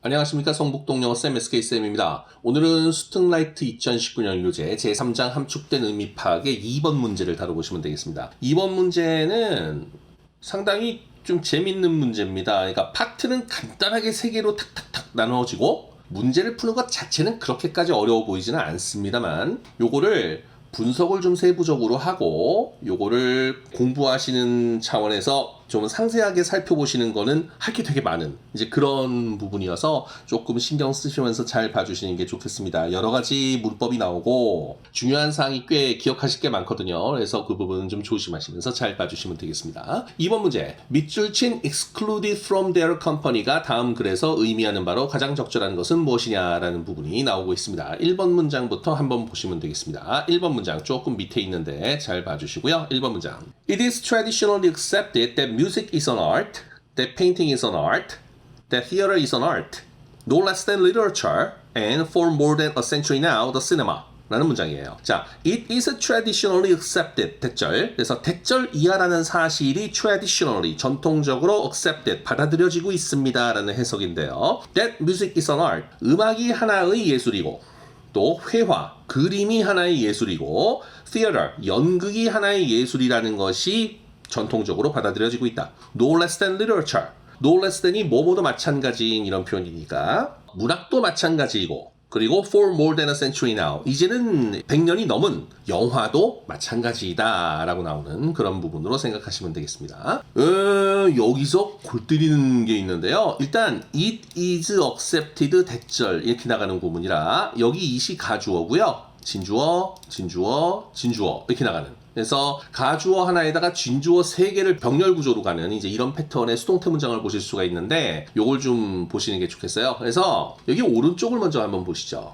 안녕하십니까. 성북동 영어 쌤 SK쌤입니다. 오늘은 스퉁라이트 2019년 교재 제3장 함축된 의미 파악의 2번 문제를 다뤄보시면 되겠습니다. 2번 문제는 상당히 좀 재밌는 문제입니다. 그러니까 파트는 간단하게 3개로 탁탁탁 나누어지고 문제를 푸는 것 자체는 그렇게까지 어려워 보이지는 않습니다만 요거를 분석을 좀 세부적으로 하고 요거를 공부하시는 차원에서 좀 상세하게 살펴보시는 거는 할 게 되게 많은 이제 그런 부분이어서 조금 신경 쓰시면서 잘 봐주시는 게 좋겠습니다. 여러 가지 문법이 나오고 중요한 사항이 꽤 기억하실 게 많거든요. 그래서 그 부분은 좀 조심하시면서 잘 봐주시면 되겠습니다. 2번 문제. 밑줄 친 excluded from their company가 다음 글에서 의미하는 바로 가장 적절한 것은 무엇이냐라는 부분이 나오고 있습니다. 1번 문장부터 한번 보시면 되겠습니다. 1번 문장 조금 밑에 있는데 잘 봐주시고요. 1번 문장. It is traditionally accepted that music is an art, that painting is an art, that theater is an art, no less than literature, and for more than a century now, the cinema. 라는 문장이에요. 자, it is traditionally accepted. 대절. 그래서 대절 이하라는 사실이 traditionally, 전통적으로 accepted, 받아들여지고 있습니다. 라는 해석인데요. That music is an art. 음악이 하나의 예술이고, 또 회화, 그림이 하나의 예술이고, theater, 연극이 하나의 예술이라는 것이 전통적으로 받아들여지고 있다. No less than literature. No less than이 뭐뭐도 마찬가지인 이런 표현이니까 문학도 마찬가지이고 그리고 for more than a century now. 이제는 100년이 넘은 영화도 마찬가지이다 라고 나오는 그런 부분으로 생각하시면 되겠습니다. 여기서 골 때리는 게 있는데요. 일단 it is accepted 대절 이렇게 나가는 구문이라 여기 it이 가주어고요. 진주어, 진주어, 진주어 이렇게 나가는. 그래서 가주어 하나에다가 진주어 3개를 병렬 구조로 가는 이제 이런 패턴의 수동태 문장을 보실 수가 있는데 요걸 좀 보시는 게 좋겠어요. 그래서 여기 오른쪽을 먼저 한번 보시죠.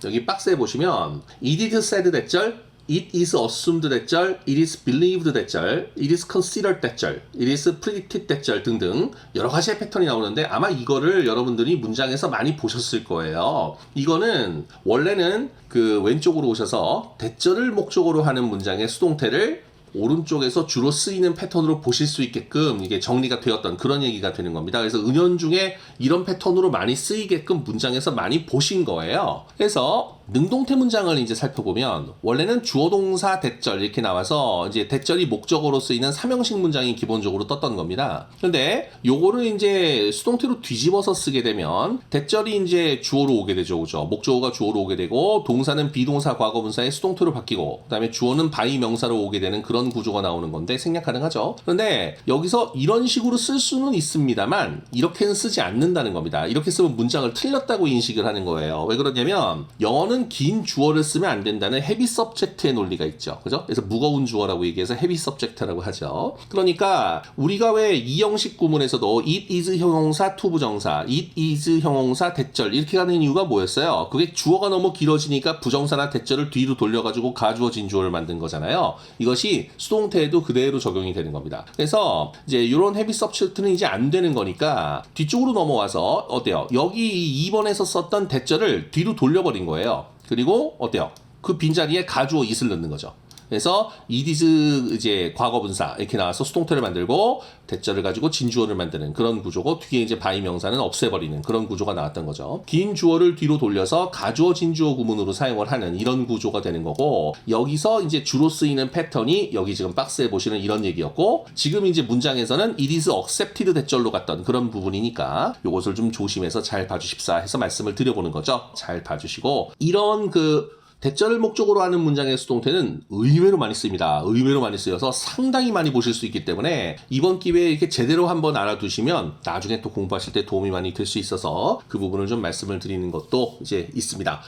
여기 박스에 보시면 it is said 대절, it is assumed 대절, it is believed 대절, it is considered 대절, it is predicted 대절 등등 여러 가지의 패턴이 나오는데 아마 이거를 여러분들이 문장에서 많이 보셨을 거예요. 이거는 원래는 그 왼쪽으로 오셔서 대절을 목적으로 하는 문장의 수동태를 오른쪽에서 주로 쓰이는 패턴으로 보실 수 있게끔 이게 정리가 되었던 그런 얘기가 되는 겁니다. 그래서 은연중에 이런 패턴으로 많이 쓰이게끔 문장에서 많이 보신 거예요. 그래서 능동태 문장을 이제 살펴보면 원래는 주어 동사 대절 이렇게 나와서 이제 대절이 목적어로 쓰이는 삼형식 문장이 기본적으로 떴던 겁니다. 근데 요거를 이제 수동태로 뒤집어서 쓰게 되면 대절이 이제 주어로 오게 되죠. 그죠? 목적어가 주어로 오게 되고 동사는 비동사 과거분사의 수동태로 바뀌고 그다음에 주어는 바이 명사로 오게 되는 그런 구조가 나오는 건데 생략 가능하죠. 그런데 여기서 이런 식으로 쓸 수는 있습니다만 이렇게는 쓰지 않는다는 겁니다. 이렇게 쓰면 문장을 틀렸다고 인식을 하는 거예요. 왜 그러냐면 영어는 긴 주어를 쓰면 안 된다는 헤비 서브젝트의 논리가 있죠. 그죠? 그래서 무거운 주어라고 얘기해서 헤비 서브젝트라고 하죠. 그러니까 우리가 왜 이 형식 구문에서도 it is 형용사 to 부정사, it is 형용사 대절 이렇게 가는 이유가 뭐였어요? 그게 주어가 너무 길어지니까 부정사나 대절을 뒤로 돌려가지고 가주어 진주어를 만든 거잖아요. 이것이 수동태에도 그대로 적용이 되는 겁니다. 그래서 이제 이런 헤비 서브젝트는 이제 안 되는 거니까 뒤쪽으로 넘어와서 어때요? 여기 2번에서 썼던 대절을 뒤로 돌려버린 거예요. 그리고 어때요? 그 빈자리에 가주어 it을 넣는 거죠. 그래서 it is 이제 과거분사 이렇게 나와서 수동태를 만들고 대절을 가지고 진주어를 만드는 그런 구조고 뒤에 이제 바이 명사는 없애버리는 그런 구조가 나왔던 거죠. 긴 주어를 뒤로 돌려서 가주어 진주어 구문으로 사용을 하는 이런 구조가 되는 거고 여기서 이제 주로 쓰이는 패턴이 여기 지금 박스에 보시는 이런 얘기였고 지금 이제 문장에서는 it is accepted 대절로 갔던 그런 부분이니까 요것을 좀 조심해서 잘 봐주십사 해서 말씀을 드려보는 거죠. 잘 봐주시고 이런 대절을 목적으로 하는 문장의 수동태는 의외로 많이 쓰입니다. 의외로 많이 쓰여서 상당히 많이 보실 수 있기 때문에 이번 기회에 이렇게 제대로 한번 알아두시면 나중에 또 공부하실 때 도움이 많이 될 수 있어서 그 부분을 좀 말씀을 드리는 것도 이제 있습니다.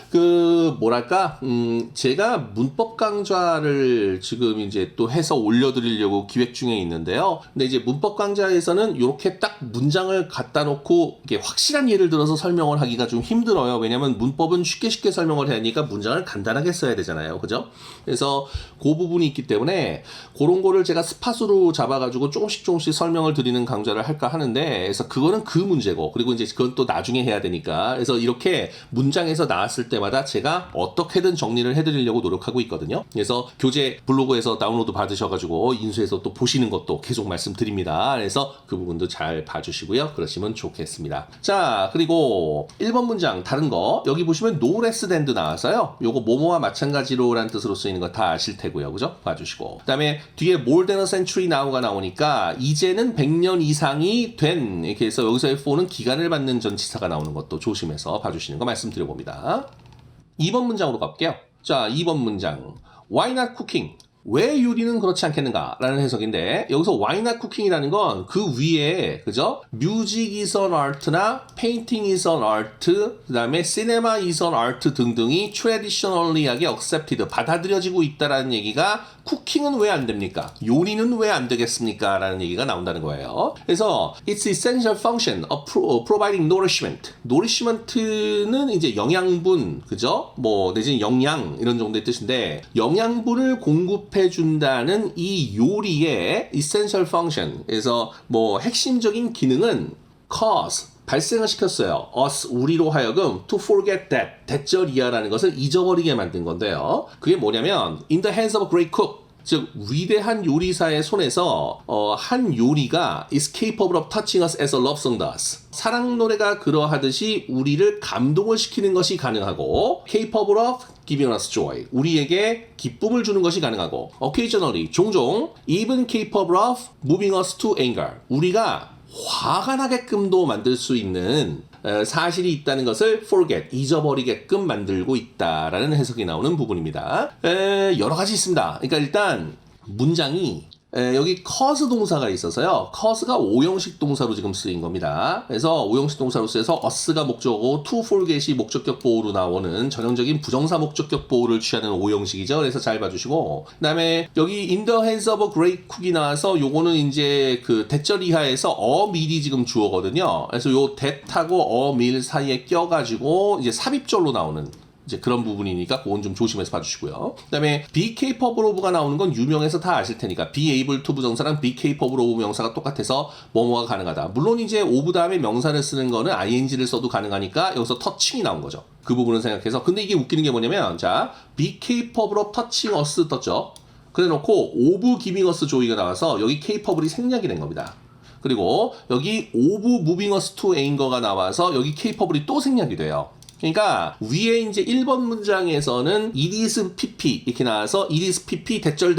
제가 문법 강좌를 지금 이제 또 해서 올려드리려고 기획 중에 있는데요. 근데 이제 문법 강좌에서는 이렇게 딱 문장을 갖다 놓고 이게 확실한 예를 들어서 설명을 하기가 좀 힘들어요. 왜냐면 문법은 쉽게 설명을 해야 하니까 문장을 간단하게 써야 되잖아요. 그죠? 그래서 그 부분이 있기 때문에 그런 거를 제가 스팟으로 잡아가지고 조금씩 설명을 드리는 강좌를 할까 하는데, 그래서 그거는 그 문제고, 그리고 이제 그건 또 나중에 해야 되니까, 그래서 이렇게 문장에서 나왔을 때마다 제가 어떻게든 정리를 해드리려고 노력하고 있거든요. 그래서 교재 블로그에서 다운로드 받으셔가지고 인수해서 또 보시는 것도 계속 말씀드립니다. 그래서 그 부분도 잘 봐주시고요. 그러시면 좋겠습니다. 자, 그리고 1번 문장 다른 거 여기 보시면 no less than도 나와서요. 요거 뭐뭐와 마찬가지로 라는 뜻으로 쓰이는 거 다 아실 테고요. 그죠? 봐주시고, 그 다음에 뒤에 more than a century now가 나오니까 이제는 100년 이상이 된, 이렇게 해서 여기서의 for는 기간을 받는 전치사가 나오는 것도 조심해서 봐주시는 거 말씀드려봅니다. 2번 문장으로 갈게요. 자, 2번 문장. Why not cooking? 왜 요리는 그렇지 않겠는가? 라는 해석인데, 여기서 why not cooking이라는 건 그 위에, 그죠? music is an art나 painting is an art, 그 다음에 cinema is an art 등등이 traditionally하게 accepted, 받아들여지고 있다라는 얘기가 쿠킹은 왜 안 됩니까? 요리는 왜 안 되겠습니까? 라는 얘기가 나온다는 거예요. 그래서 its essential function of providing nourishment. nourishment는 이제 영양분, 그죠? 뭐 내지는 영양 이런 정도의 뜻인데, 영양분을 공급해 준다는 이 요리의 essential function. 그래서 뭐 핵심적인 기능은 cause, 발생을 시켰어요. us, 우리로 하여금 to forget that, 대절이야라는 것을 잊어버리게 만든 건데요. 그게 뭐냐면 in the hands of a great cook, 즉 위대한 요리사의 손에서 한 요리가 is capable of touching us as a love song does. 사랑 노래가 그러하듯이 우리를 감동을 시키는 것이 가능하고, capable of giving us joy, 우리에게 기쁨을 주는 것이 가능하고, occasionally, 종종, even capable of moving us to anger, 우리가 화가 나게끔도 만들 수 있는 사실이 있다는 것을 forget, 잊어버리게끔 만들고 있다라는 해석이 나오는 부분입니다. 여러 가지 있습니다. 그러니까 일단 문장이 여기 cause 동사가 있어서요. cause가 오형식 동사로 지금 쓰인 겁니다. 그래서 오형식 동사로 쓰여서 us가 목적어고 to forget이 목적격 보호로 나오는 전형적인 부정사 목적격 보호를 취하는 오형식이죠. 그래서 잘 봐주시고, 그 다음에 여기 in the hands of a great cook이 나와서 요거는 이제 그 대절 이하에서 a meal이 지금 주어거든요. 그래서 요 that하고 a meal 사이에 껴가지고 이제 삽입절로 나오는 이제 그런 부분이니까 그건 좀 조심해서 봐주시고요. 그 다음에 be capable of가 나오는 건 유명해서 다 아실 테니까 be able to 부정사랑 be capable of 명사가 똑같아서 뭐뭐가 가능하다. 물론 이제 of 다음에 명사를 쓰는 거는 ing를 써도 가능하니까 여기서 touching이 나온 거죠. 그 부분을 생각해서. 근데 이게 웃기는 게 뭐냐면, 자, be capable of touching us 떴죠. 그래 놓고 of giving us joy가 나와서 여기 capable이 생략이 된 겁니다. 그리고 여기 of moving us to anger가 나와서 여기 capable이 또 생략이 돼요. 그러니까 위에 이제 1번 문장에서는 it is pp 이렇게 나와서 it is pp 대절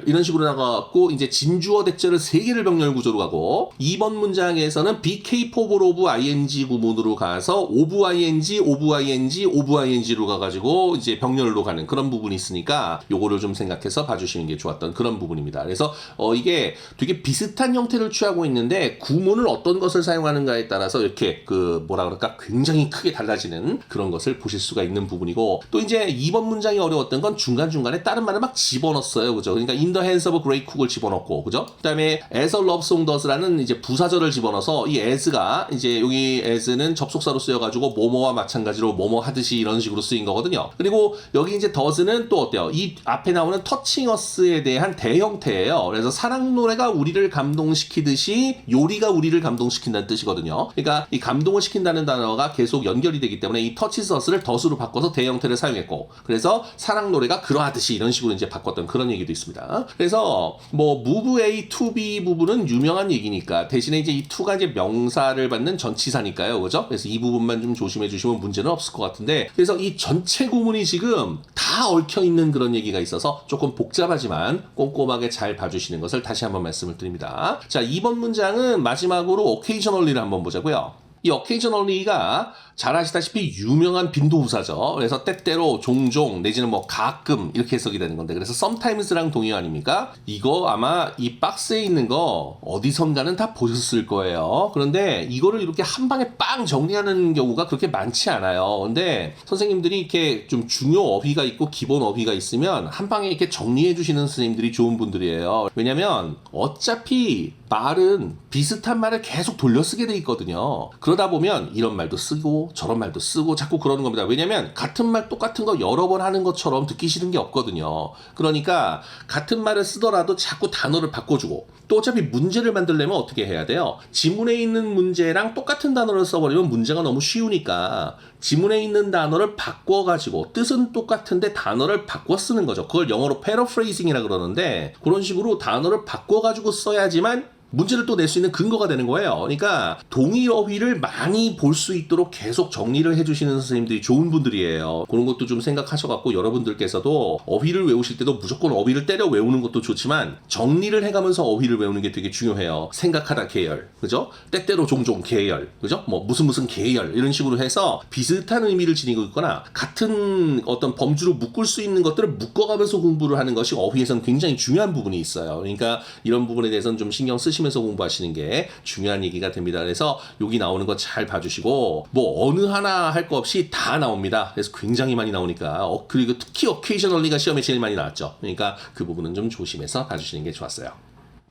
이런 식으로 나가고 이제 진주어 대절을 3개를 병렬 구조로 가고, 2번 문장에서는 be capable of ing 구문으로 가서 of ing로 가가지고 이제 병렬로 가는 그런 부분이 있으니까 요거를 좀 생각해서 봐주시는 게 좋았던 그런 부분입니다. 그래서 이게 되게 비슷한 형태를 취하고 있는데 구문을 어떤 것을 사용하는가에 따라서 이렇게 그 뭐라 그럴까 굉장히 크게 달라지는 그런 것을 보실 수가 있는 부분이고, 또 이제 2번 문장이 어려웠던 건 중간중간에 다른 말을 막 집어넣었어요. 그죠? 그러니까 in the hands of a great cook을 집어넣고, 그죠? 그 다음에 as a love song does라는 이제 부사절을 집어넣어서 이 as가 이제 여기 as는 접속사로 쓰여가지고 뭐뭐와 마찬가지로 뭐뭐 하듯이 이런 식으로 쓰인 거거든요. 그리고 여기 이제 does는 또 어때요? 이 앞에 나오는 touching us에 대한 대형태예요. 그래서 사랑 노래가 우리를 감동시키듯이 요리가 우리를 감동시킨다는 뜻이거든요. 그러니까 이 감동을 시킨다는 단어가 계속 연결이 되기 때문에 이 touches us를 덫으로 바꿔서 대형태를 사용했고, 그래서 사랑 노래가 그러하듯이 이런 식으로 이제 바꿨던 그런 얘기도 있습니다. 그래서 뭐 move A to B 부분은 유명한 얘기니까, 대신에 이제 이 to가 이제 명사를 받는 전치사니까요. 그죠? 그래서 이 부분만 좀 조심해 주시면 문제는 없을 것 같은데, 그래서 이 전체 구문이 지금 다 얽혀 있는 그런 얘기가 있어서 조금 복잡하지만 꼼꼼하게 잘 봐주시는 것을 다시 한번 말씀을 드립니다. 자, 2번 문장은 마지막으로 occasionally를 한번 보자고요. 이 occasionally가 잘 아시다시피 유명한 빈도후사죠. 그래서 때때로, 종종, 내지는 뭐 가끔 이렇게 해석이 되는 건데, 그래서 sometimes랑 동의 아닙니까? 이거 아마 이 박스에 있는 거 어디선가는 다 보셨을 거예요. 그런데 이거를 이렇게 한 방에 빵 정리하는 경우가 그렇게 많지 않아요. 근데 선생님들이 이렇게 좀 중요 어휘가 있고 기본 어휘가 있으면 한 방에 이렇게 정리해 주시는 선생님들이 좋은 분들이에요. 왜냐면 어차피 말은 비슷한 말을 계속 돌려 쓰게 돼 있거든요. 그러다 보면 이런 말도 쓰고 쓰고 저런 말도 쓰고 자꾸 그러는 겁니다. 왜냐면 같은 말 똑같은 거 여러 번 하는 것처럼 듣기 싫은 게 없거든요. 그러니까 같은 말을 쓰더라도 자꾸 단어를 바꿔주고 또 어차피 문제를 만들려면 어떻게 해야 돼요? 지문에 있는 문제랑 똑같은 단어를 써버리면 문제가 너무 쉬우니까 지문에 있는 단어를 바꿔가지고 뜻은 똑같은데 단어를 바꿔 쓰는 거죠. 그걸 영어로 paraphrasing이라 그러는데 그런 식으로 단어를 바꿔가지고 써야지만 문제를 또 낼 수 있는 근거가 되는 거예요. 그러니까 동일 어휘를 많이 볼 수 있도록 계속 정리를 해주시는 선생님들이 좋은 분들이에요. 그런 것도 좀 생각하셔갖고 여러분들께서도 어휘를 외우실 때도 무조건 어휘를 때려 외우는 것도 좋지만 정리를 해가면서 어휘를 외우는 게 되게 중요해요. 생각하다 계열, 그죠? 때때로 종종 계열, 그죠? 뭐 무슨 계열 이런 식으로 해서 비슷한 의미를 지니고 있거나 같은 어떤 범주로 묶을 수 있는 것들을 묶어가면서 공부를 하는 것이 어휘에서는 굉장히 중요한 부분이 있어요. 그러니까 이런 부분에 대해서는 좀 신경 쓰시면서 공부하시는 게 중요한 얘기가 됩니다. 그래서 여기 나오는 거 잘 봐주시고 뭐 어느 하나 할 거 없이 다 나옵니다. 그래서 굉장히 많이 나오니까 그리고 특히 occasionally가 시험에 제일 많이 나왔죠. 그러니까 그 부분은 좀 조심해서 봐주시는 게 좋았어요.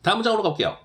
다음 문장으로 가볼게요.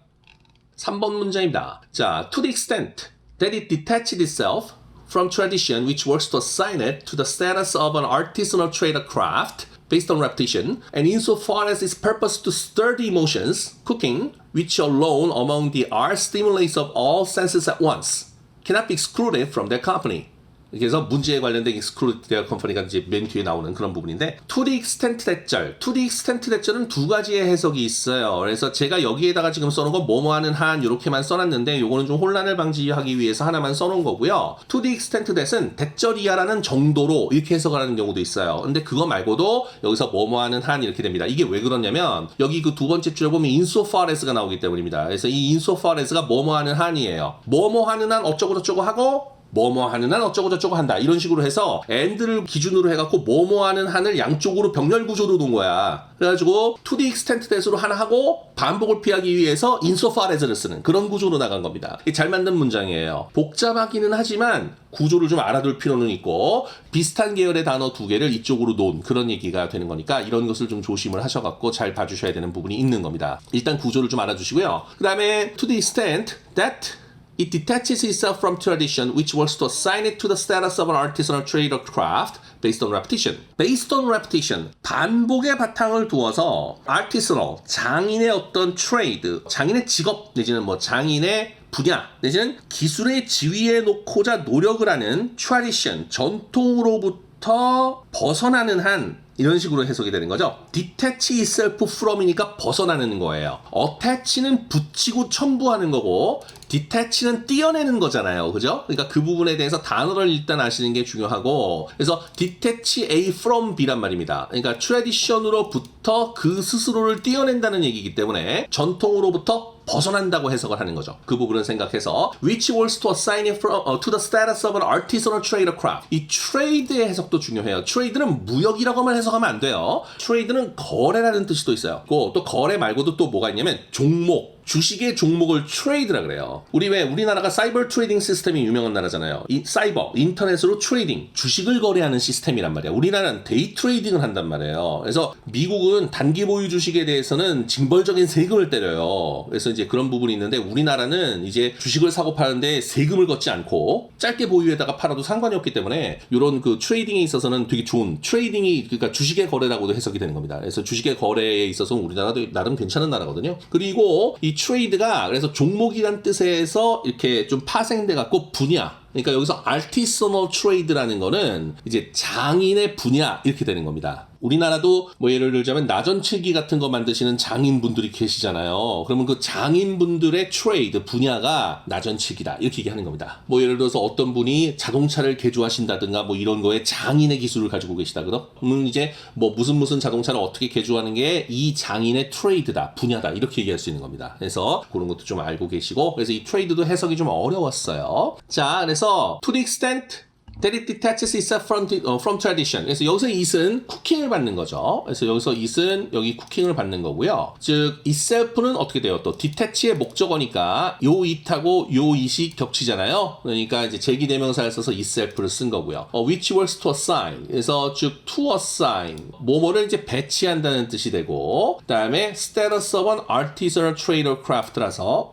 3번 문장입니다. 자, to the extent that it detached itself from tradition which works to assign it to the status of an artisanal trade or craft based on repetition, and insofar as its purpose to stir the emotions, cooking, which alone among the art stimulates of all senses at once, cannot be excluded from their company. 그래서 문제에 관련된 exclude their company가 이제 맨 뒤에 나오는 그런 부분인데 to the extent that to the extent that절은 두 가지의 해석이 있어요. 그래서 제가 여기에다가 지금 써놓은 건 뭐뭐하는 한 이렇게만 써놨는데 요거는 좀 혼란을 방지하기 위해서 하나만 써놓은 거고요. to the extent that은 대절이야라는 정도로 이렇게 해석을 하는 경우도 있어요. 근데 그거 말고도 여기서 뭐뭐하는 한 이렇게 됩니다. 이게 왜 그러냐면 여기 그 두 번째 줄에 보면 insofar as가 나오기 때문입니다. 그래서 이 insofar as가 뭐뭐하는 한이에요. 뭐뭐하는 한 어쩌고저쩌고 하고 뭐뭐하는 한 어쩌고저쩌고 한다 이런 식으로 해서 and를 기준으로 해갖고 뭐뭐하는 한을 양쪽으로 병렬 구조로 놓은 거야. 그래가지고 to the extent that으로 하나 하고 반복을 피하기 위해서 insofar as를 쓰는 그런 구조로 나간 겁니다. 잘 만든 문장이에요. 복잡하기는 하지만 구조를 좀 알아둘 필요는 있고 비슷한 계열의 단어 두 개를 이쪽으로 놓은 그런 얘기가 되는 거니까 이런 것을 좀 조심을 하셔갖고 잘 봐주셔야 되는 부분이 있는 겁니다. 일단 구조를 좀 알아두시고요. 그 다음에 to the extent that it detaches itself from tradition, which works to assign it to the status of an artisanal trade or craft based on repetition. Based on repetition, 반복의 바탕을 두어서 artisanal, 장인의 어떤 trade, 장인의 직업 내지는 뭐 장인의 분야 내지는 기술의 지위에 놓고자 노력을 하는 tradition, 전통으로부터 벗어나는 한 이런 식으로 해석이 되는 거죠. detach itself from이니까 벗어나는 거예요. attach는 붙이고 첨부하는 거고 detach는 떼어내는 거잖아요. 그죠? 그러니까 그 부분에 대해서 단어를 일단 아시는 게 중요하고 그래서 detach A from B란 말입니다. 그러니까 tradition으로부터 그 스스로를 떼어낸다는 얘기이기 때문에 전통으로부터 벗어난다고 해석을 하는 거죠. 그 부분은 생각해서 which works to assign it from, to the status of an artisanal trade or craft. 이 trade의 해석도 중요해요. trade는 무역이라고만 해석하면 안 돼요. trade는 거래라는 뜻이 또 있어요. 또 거래 말고도 또 뭐가 있냐면 종목. 주식의 종목을 트레이드라 그래요. 우리나라가 사이버 트레이딩 시스템이 유명한 나라잖아요. 이 사이버, 인터넷으로 트레이딩, 주식을 거래하는 시스템이란 말이야. 우리나라는 데이 트레이딩을 한단 말이에요. 그래서 미국은 단기 보유 주식에 대해서는 징벌적인 세금을 때려요. 그래서 이제 그런 부분이 있는데 우리나라는 이제 주식을 사고 파는데 세금을 걷지 않고 짧게 보유에다가 팔아도 상관이 없기 때문에 이런 그 트레이딩에 있어서는 되게 좋은 트레이딩이 그러니까 주식의 거래라고도 해석이 되는 겁니다. 그래서 주식의 거래에 있어서 우리나라도 나름 괜찮은 나라거든요. 그리고 이 트레이드가 그래서 종목이란 뜻에서 이렇게 좀 파생돼 갖고 분야 그러니까 여기서 artisanal trade라는 거는 이제 장인의 분야 이렇게 되는 겁니다. 우리나라도 뭐 예를 들자면 나전칠기 같은 거 만드시는 장인분들이 계시잖아요. 그러면 그 장인분들의 트레이드 분야가 나전칠기다 이렇게 얘기하는 겁니다. 뭐 예를 들어서 어떤 분이 자동차를 개조하신다든가 뭐 이런 거에 장인의 기술을 가지고 계시다 그러면 이제 뭐 무슨 자동차를 어떻게 개조하는 게 이 장인의 트레이드다 분야다 이렇게 얘기할 수 있는 겁니다. 그래서 그런 것도 좀 알고 계시고 그래서 이 트레이드도 해석이 좀 어려웠어요. 자 그래서 to the extent that it detaches itself from tradition. 그래서 여기서 it은 쿠킹을 받는 거죠. 그래서 여기서 it은 여기 쿠킹을 받는 거고요. 즉 itself는 어떻게 돼요? 또 detach의 목적어니까 요 it하고 요 it이 겹치잖아요. 그러니까 이제 제기대명사를 써서 itself를 쓴 거고요. which works to assign. 그래서 즉 to assign 뭐뭐를 이제 배치한다는 뜻이 되고 그다음에 status of an artisanal trade or craft라서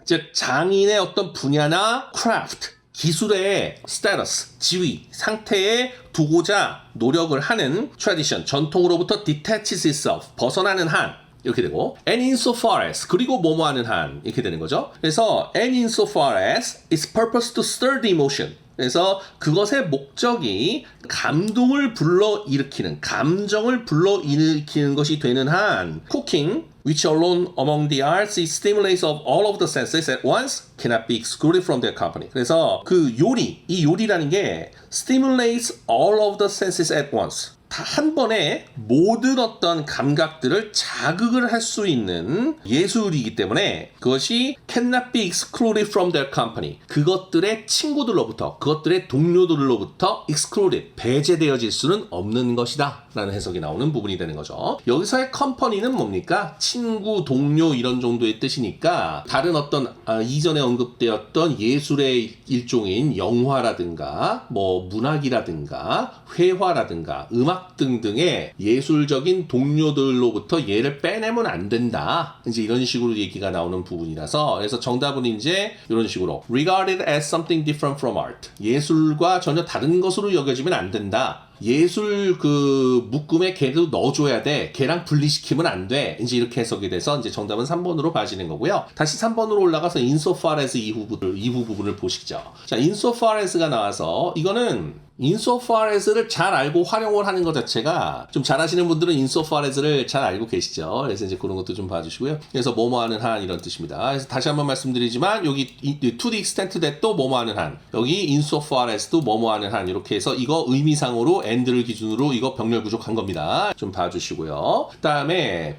즉 장인의 어떤 분야나 craft 기술의 스테러스, 지위, 상태에 두고자 노력을 하는 tradition, 전통으로부터 detaches itself, 벗어나는 한 이렇게 되고 and insofar as, 그리고 뭐뭐 하는 한 이렇게 되는 거죠. 그래서 and insofar as its purpose to stir the emotion, 그래서 그것의 목적이 감동을 불러일으키는, 감정을 불러일으키는 것이 되는 한 cooking, which alone among the arts is stimulates of all of the senses at once, cannot be excluded from their company. 그래서 그 요리, 이 요리라는 게 stimulates all of the senses at once, 다 한 번에 모든 어떤 감각들을 자극을 할 수 있는 예술이기 때문에 그것이 cannot be excluded from their company, 그것들의 친구들로부터, 그것들의 동료들로부터 excluded, 배제되어질 수는 없는 것이다 라는 해석이 나오는 부분이 되는 거죠. 여기서의 company는 뭡니까? 친구, 동료 이런 정도의 뜻이니까 다른 어떤 이전에 언급되었던 예술의 일종인 영화라든가 뭐 문학이라든가 회화라든가 음악 등등의 예술적인 동료들로부터 얘를 빼내면 안 된다, 이제 이런 식으로 얘기가 나오는 부분이라서, 그래서 정답은 이제 이런 식으로 regarded as something different from art, 예술과 전혀 다른 것으로 여겨지면 안 된다, 예술 그 묶음에 걔도 넣어줘야 돼, 걔랑 분리시키면 안 돼, 이제 이렇게 해석이 돼서 이제 정답은 3번으로 봐지는 거고요. 다시 3번으로 올라가서 insofar as 이후 부분을 보시죠. 자, insofar as가 나와서 이거는 insofar as를 잘 알고 활용을 하는 것 자체가, 좀 잘하시는 분들은 insofar as를 잘 알고 계시죠. 그래서 이제 그런 것도 좀 봐주시고요. 그래서 뭐뭐 하는 한 이런 뜻입니다. 그래서 다시 한번 말씀드리지만 여기 to the extent that 또 뭐뭐 하는 한, 여기 insofar as도 뭐뭐 하는 한, 이렇게 해서 이거 의미상으로 and를 기준으로 이거 병렬 구족한 겁니다. 좀 봐주시고요. 그 다음에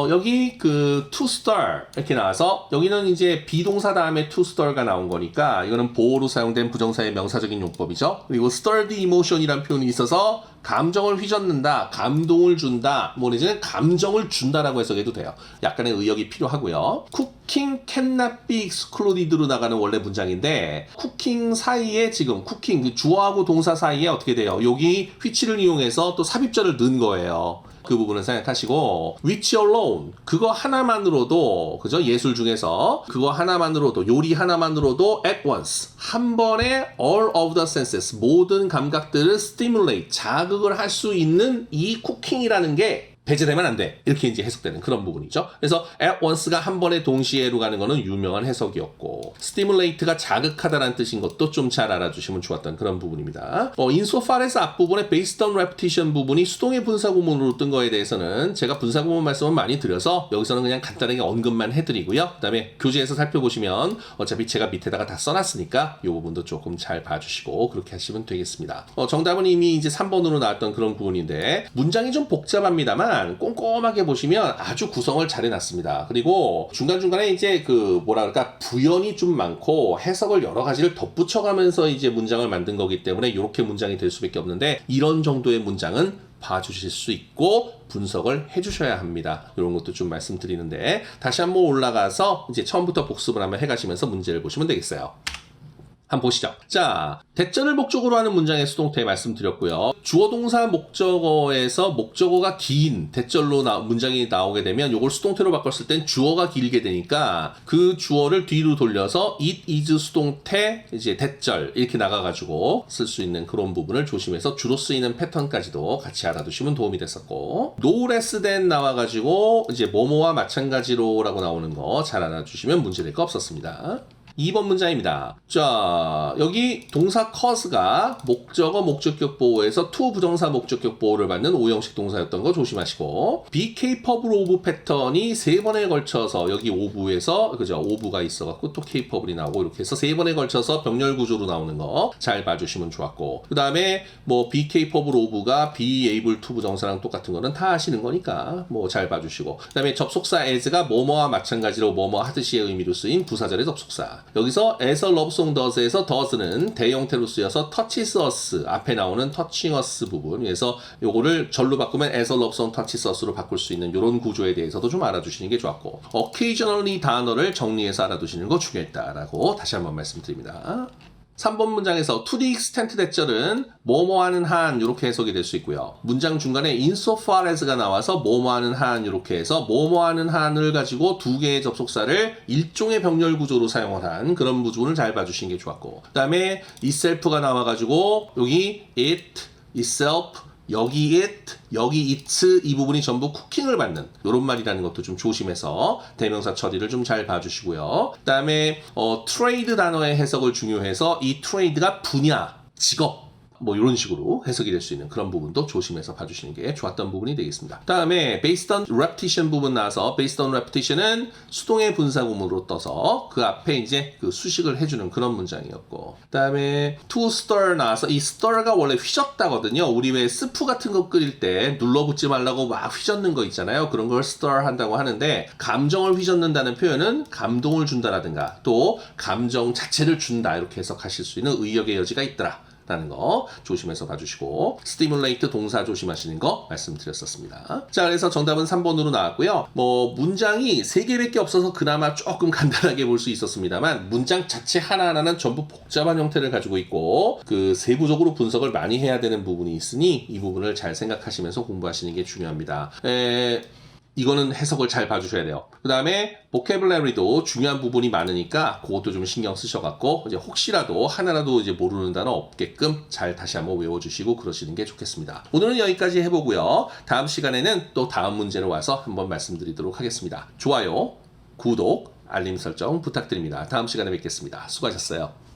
여기 그 to stir 이렇게 나와서 여기는 이제 비동사 다음에 to stir가 나온 거니까 이거는 보어로 사용된 부정사의 명사적인 용법이죠. 그리고 stir the emotion이라는 표현이 있어서 감정을 휘젓는다, 감동을 준다, 뭐 이제는 감정을 준다라고 해석해도 돼요. 약간의 의역이 필요하고요. cooking cannot be excluded로 나가는 원래 문장인데 cooking 사이에 지금 cooking 주어하고 동사 사이에 어떻게 돼요? 여기 which를 이용해서 또 삽입절을 넣은 거예요. 그 부분은 생각하시고 which alone, 그거 하나만으로도, 그죠? 예술 중에서 그거 하나만으로도, 요리 하나만으로도 at once, 한 번에 all of the senses, 모든 감각들을 stimulate, 자극을 할 수 있는 이 쿠킹이라는 게 배제되면 안 돼, 이렇게 이제 해석되는 그런 부분이죠. 그래서 at once가 한 번에 동시에로 가는 거는 유명한 해석이었고, stimulate가 자극하다라는 뜻인 것도 좀 잘 알아주시면 좋았던 그런 부분입니다. insofar as 앞부분에 based on repetition 부분이 수동의 분사구문으로 뜬 거에 대해서는 제가 분사구문 말씀을 많이 드려서 여기서는 그냥 간단하게 언급만 해드리고요. 그 다음에 교재에서 살펴보시면 어차피 제가 밑에다가 다 써놨으니까 이 부분도 조금 잘 봐주시고 그렇게 하시면 되겠습니다. 정답은 이미 이제 3번으로 나왔던 그런 부분인데 문장이 좀 복잡합니다만 꼼꼼하게 보시면 아주 구성을 잘 해놨습니다. 그리고 중간중간에 이제 그 뭐라 그럴까, 부연이 좀 많고 해석을 여러 가지를 덧붙여가면서 이제 문장을 만든 거기 때문에 이렇게 문장이 될 수밖에 없는데, 이런 정도의 문장은 봐주실 수 있고 분석을 해주셔야 합니다. 이런 것도 좀 말씀드리는데, 다시 한번 올라가서 이제 처음부터 복습을 한번 해가시면서 문제를 보시면 되겠어요. 한번 보시죠. 자, 대절을 목적으로 하는 문장의 수동태 말씀드렸고요. 주어 동사 목적어에서 목적어가 긴 대절로 문장이 나오게 되면 이걸 수동태로 바꿨을 땐 주어가 길게 되니까 그 주어를 뒤로 돌려서 it is 수동태 이제 대절 이렇게 나가가지고 쓸 수 있는 그런 부분을 조심해서 주로 쓰이는 패턴까지도 같이 알아두시면 도움이 됐었고, no less than 나와가지고 이제 뭐뭐와 마찬가지로라고 나오는 거 잘 알아주시면 문제될 거 없었습니다. 2번 문장입니다. 자, 여기 동사 cause가 목적어 목적격 보호에서 to 부정사 목적격 보호를 받는 오형식 동사였던 거 조심하시고, be capable of 패턴이 3번에 걸쳐서 여기 오부에서 그죠? 오부가 있어갖고 또 capable이 나오고 이렇게 해서 3번에 걸쳐서 병렬 구조로 나오는 거 잘 봐주시면 좋았고, 그 다음에 뭐 be capable of가 be able to 부정사랑 똑같은 거는 다 아시는 거니까 뭐 잘 봐주시고, 그 다음에 접속사 as가 뭐뭐와 마찬가지로 뭐뭐 하듯이의 의미로 쓰인 부사절의 접속사. 여기서 as a love song does에서 does는 대형태로 쓰여서 touches us 앞에 나오는 touching us 부분, 그래서 요거를 절로 바꾸면 as a love song touches us로 바꿀 수 있는 이런 구조에 대해서도 좀 알아두시는 게 좋았고, occasionally 단어를 정리해서 알아두시는 거 중요했다라고 다시 한번 말씀드립니다. 3번 문장에서 to the extent that절은 뭐뭐하는 한 이렇게 해석이 될 수 있고요. 문장 중간에 insofar as가 나와서 뭐뭐하는 한 이렇게 해서 뭐뭐하는 한을 가지고 두 개의 접속사를 일종의 병렬 구조로 사용을 한 그런 부분을 잘 봐주시는 게 좋았고, 그 다음에 itself가 나와가지고 여기 it, itself, 여기 it, 여기 it 이 부분이 전부 쿠킹을 받는 이런 말이라는 것도 좀 조심해서 대명사 처리를 좀 잘 봐주시고요. 그 다음에 trade 단어의 해석을 중요해서 이 trade가 분야, 직업 뭐 이런 식으로 해석이 될 수 있는 그런 부분도 조심해서 봐주시는 게 좋았던 부분이 되겠습니다. 다음에 based on repetition 부분 나와서 based on repetition은 수동의 분사구문으로 떠서 그 앞에 이제 그 수식을 해주는 그런 문장이었고, 다음에 to stir 나와서 이 stir가 원래 휘젓다거든요. 우리 왜 스프 같은 거 끓일 때 눌러붙지 말라고 막 휘젓는 거 있잖아요. 그런 걸 stir 한다고 하는데, 감정을 휘젓는다는 표현은 감동을 준다라든가 또 감정 자체를 준다 이렇게 해석하실 수 있는 의역의 여지가 있더라 라는 거 조심해서 봐주시고, stimulate 동사 조심하시는 거 말씀드렸었습니다. 자, 그래서 정답은 3번으로 나왔고요. 뭐 문장이 3개밖에 없어서 그나마 조금 간단하게 볼 수 있었습니다만, 문장 자체 하나하나는 전부 복잡한 형태를 가지고 있고 그 세부적으로 분석을 많이 해야 되는 부분이 있으니 이 부분을 잘 생각하시면서 공부하시는 게 중요합니다. 이거는 해석을 잘 봐주셔야 돼요. 그 다음에 vocabulary도 중요한 부분이 많으니까 그것도 좀 신경 쓰셔갖고 이제 혹시라도 하나라도 이제 모르는 단어 없게끔 잘 다시 한번 외워주시고 그러시는 게 좋겠습니다. 오늘은 여기까지 해보고요. 다음 시간에는 또 다음 문제로 와서 한번 말씀드리도록 하겠습니다. 좋아요, 구독, 알림 설정 부탁드립니다. 다음 시간에 뵙겠습니다. 수고하셨어요.